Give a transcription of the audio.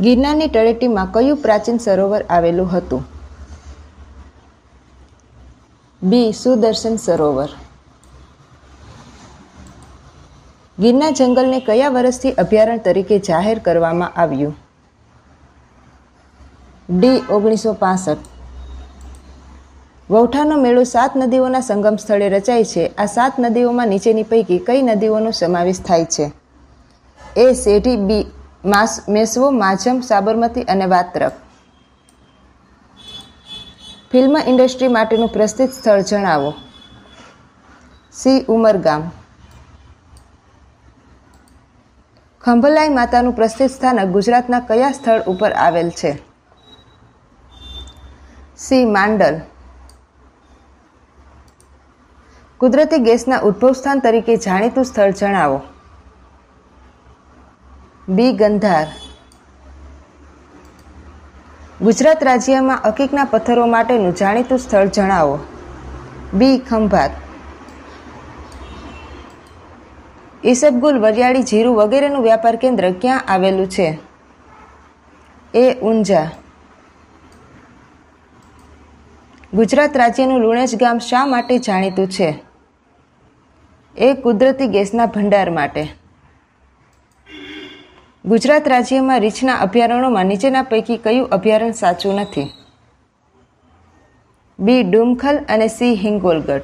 ગિરનારની તળેટીમાં કયું પ્રાચીન સરોવર આવેલું હતું? બી. સુદર્શન સરોવર. ગિરનાર જંગલને કયા વર્ષથી અભયારણ્ય તરીકે જાહેર કરવામાં આવ્યું? ડી. 1965. વૌઠાનો મેળો 7 નદીઓના સંગમ સ્થળે રચાય છે. આ 7 નદીઓમાં નીચેની પૈકી કઈ નદીઓનો સમાવેશ થાય છે? એ. સેઢી. બી. મેશ્વો, માઝમ, સાબરમતી અને વાત્રક. ફિલ્મ ઇન્ડસ્ટ્રી માટેનું પ્રસિદ્ધ સ્થળ જણાવો. સી. ઉમરગામ. ખંભલાઈ માતાનું પ્રસિદ્ધ સ્થાનક ગુજરાતના કયા સ્થળ ઉપર આવેલ છે? સી. માંડલ. કુદરતી ગેસના ઉદ્ભવસ્થાન તરીકે જાણીતું સ્થળ જણાવો. બી. ગંધાર. ગુજરાત રાજ્યમાં અકીકના પથ્થરો માટેનું જાણીતું સ્થળ જણાવો. બી. ખંભાત. ઈસબગુલ, વરિયાળી, જીરું વગેરેનું વ્યાપાર કેન્દ્ર ક્યાં આવેલું છે? એ. ઊંઝા. ગુજરાત રાજ્યનું લુણેજ ગામ શા માટે જાણીતું છે? એ. કુદરતી ગેસના ભંડાર માટે. ગુજરાત રાજ્યમાં રીંછના અભયારણ્યોમાં નીચેના પૈકી કયું અભયારણ્ય સાચું નથી? બી. ડુમખલ અને સી. હિંગોલગઢ.